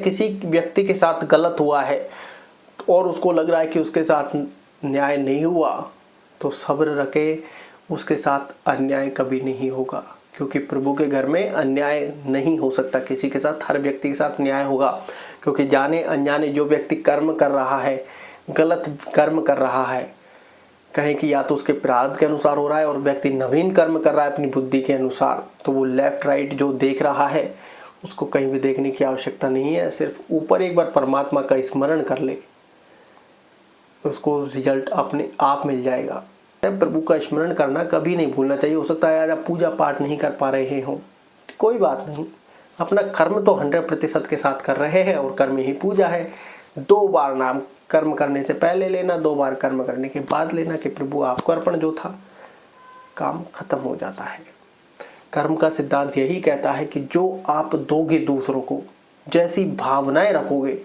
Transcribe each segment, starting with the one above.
किसी व्यक्ति के साथ गलत हुआ है और उसको लग रहा है कि उसके साथ न्याय नहीं हुआ, तो सब्र रखे, उसके साथ अन्याय कभी नहीं होगा। क्योंकि प्रभु के घर में अन्याय नहीं हो सकता किसी के साथ, हर व्यक्ति के साथ न्याय होगा। क्योंकि जाने अनजाने जो व्यक्ति कर्म कर रहा है, गलत कर्म कर रहा है, कहें कि या तो उसके प्रारब्ध के अनुसार हो रहा है और व्यक्ति नवीन कर्म कर रहा है अपनी बुद्धि के अनुसार, तो वो लेफ्ट राइट जो देख रहा है उसको कहीं भी देखने की आवश्यकता नहीं है। सिर्फ ऊपर एक बार परमात्मा का स्मरण कर ले, उसको रिजल्ट अपने आप मिल जाएगा। प्रभु का स्मरण करना कभी नहीं भूलना चाहिए। हो सकता है आज आप पूजा पाठ नहीं कर पा रहे हो, कोई बात नहीं, अपना कर्म तो 100% के साथ कर रहे हैं और कर्म ही पूजा है। 2 बार नाम कर्म करने से पहले लेना, 2 बार कर्म करने के बाद लेना कि प्रभु आपको अर्पण जो था, काम खत्म हो जाता है। कर्म का सिद्धांत यही कहता है कि जो आप दोगे दूसरों को, जैसी भावनाएं रखोगे,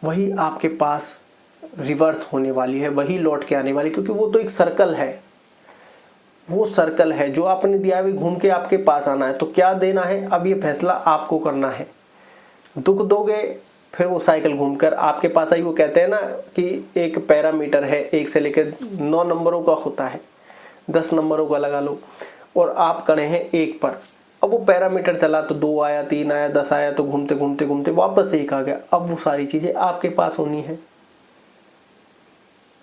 वही आपके पास रिवर्स होने वाली है, वही लौट के आने वाली। क्योंकि वो तो एक सर्कल है, वो सर्कल है जो आपने दिया है घूम के आपके पास आना है। तो क्या देना है, अब ये फैसला आपको करना है। दुख दोगे, फिर वो साइकिल घूमकर आपके पास आई। वो कहते हैं ना कि एक पैरामीटर है, 1 से लेकर 9 नंबरों का होता है, 10 नंबरों का लगा लो, और आप खड़े हैं 1 पर। अब वो पैरामीटर चला तो 2 आया, 3 आया, 10 आया, तो घूमते घूमते घूमते वापस 1 आ गया। अब वो सारी चीजें आपके पास होनी है,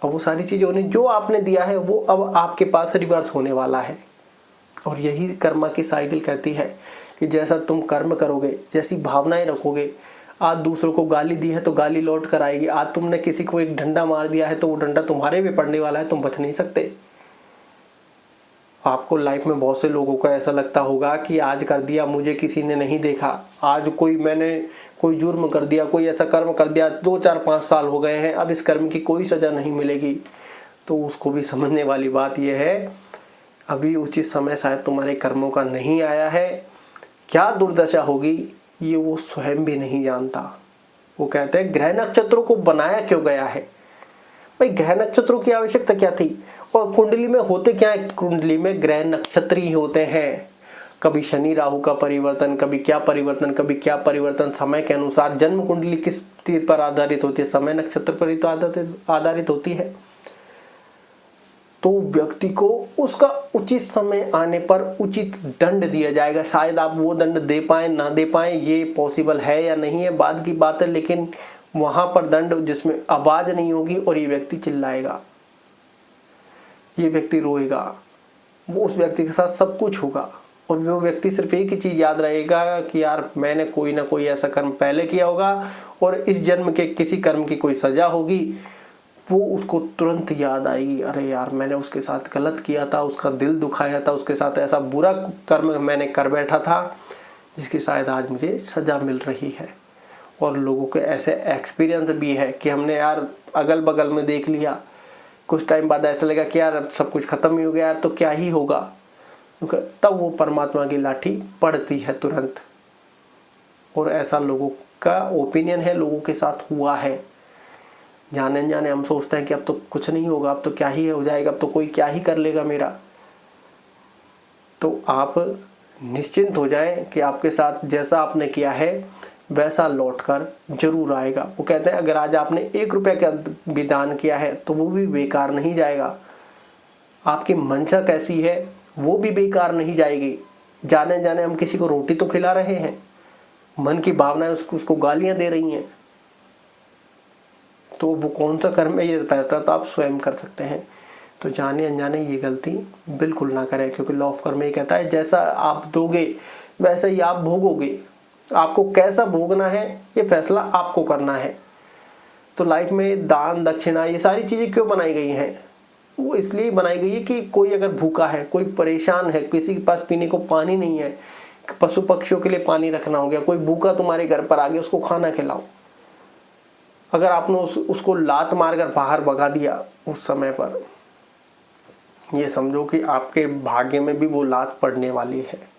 अब वो सारी चीजें होनी, जो आपने दिया है वो अब आपके पास रिवर्स होने वाला है। और यही कर्म की साइकिल कहती है कि जैसा तुम कर्म करोगे, जैसी भावनाएं रखोगे, आज दूसरों को गाली दी है तो गाली लौट कर आएगी। आज तुमने किसी को एक डंडा मार दिया है तो वो डंडा तुम्हारे भी पड़ने वाला है, तुम बच नहीं सकते। आपको लाइफ में बहुत से लोगों को ऐसा लगता होगा कि आज कर दिया, मुझे किसी ने नहीं देखा, आज मैंने कोई जुर्म कर दिया, कोई ऐसा कर्म कर दिया, 2, 4, 5 साल हो गए हैं, अब इस कर्म की कोई सजा नहीं मिलेगी। तो उसको भी समझने वाली बात यह है, अभी उचित समय शायद तुम्हारे कर्मों का नहीं आया है। क्या दुर्दशा होगी ये वो स्वयं भी नहीं जानता। वो कहते हैं ग्रह नक्षत्रों को बनाया क्यों गया है। भाई ग्रह नक्षत्रों की आवश्यकता क्या थी, और कुंडली में होते क्या है, कुंडली में ग्रह नक्षत्र ही होते हैं। कभी शनि राहु का परिवर्तन, कभी क्या परिवर्तन, कभी क्या परिवर्तन, समय के अनुसार। जन्म कुंडली किस तीर पर आधारित होती है, समय नक्षत्र पर ही तो आधारित होती है। तो व्यक्ति को उसका उचित समय आने पर उचित दंड दिया जाएगा। शायद आप वो दंड दे पाए ना दे पाए, ये पॉसिबल है या नहीं है बाद की बात है, लेकिन वहां पर दंड जिसमें आवाज नहीं होगी और ये व्यक्ति चिल्लाएगा, ये व्यक्ति रोएगा, वो उस व्यक्ति के साथ सब कुछ होगा। और वो व्यक्ति सिर्फ एक ही चीज याद रहेगा कि यार मैंने कोई ना कोई ऐसा कर्म पहले किया होगा और इस जन्म के किसी कर्म की कोई सजा होगी। वो उसको तुरंत याद आएगी, अरे यार मैंने उसके साथ गलत किया था, उसका दिल दुखाया था, उसके साथ ऐसा बुरा कर्म मैंने कर बैठा था जिसकी शायद आज मुझे सजा मिल रही है। और लोगों के ऐसे एक्सपीरियंस भी है कि हमने यार अगल बगल में देख लिया, कुछ टाइम बाद ऐसा लगा कि यार अब सब कुछ खत्म ही हो गया, यार तो क्या ही होगा, तब वो परमात्मा की लाठी पड़ती है तुरंत। और ऐसा लोगों का ओपिनियन है, लोगों के साथ हुआ है। जाने जाने हम सोचते हैं कि अब तो कुछ नहीं होगा, अब तो क्या ही हो जाएगा, अब तो कोई क्या ही कर लेगा मेरा। तो आप निश्चिंत हो जाएं कि आपके साथ जैसा आपने किया है वैसा लौटकर जरूर आएगा। वो कहते हैं अगर आज आपने 1 रुपये का भी दान किया है तो वो भी बेकार नहीं जाएगा। आपकी मंशा कैसी है वो भी बेकार नहीं जाएगी। जाने जाने हम किसी को रोटी तो खिला रहे हैं, मन की भावनाएं उसको गालियां दे रही हैं, तो वो कौन सा कर्म है ये फैसला तो आप स्वयं कर सकते हैं। तो जाने अनजाने ये गलती बिल्कुल ना करें, क्योंकि लॉ ऑफ कर्म ये कहता है जैसा आप दोगे वैसे ही आप भोगोगे। आपको कैसा भोगना है ये फैसला आपको करना है। तो लाइफ में दान दक्षिणा ये सारी चीजें क्यों बनाई गई हैं, वो इसलिए बनाई गई है कि कोई अगर भूखा है, कोई परेशान है, किसी के पास पीने को पानी नहीं है, पशु पक्षियों के लिए पानी रखना हो गया, कोई भूखा तुम्हारे घर पर आ गया उसको खाना खिलाओ। अगर आपने उसको लात मारकर बाहर भगा दिया उस समय पर, ये समझो कि आपके भाग्य में भी वो लात पड़ने वाली है।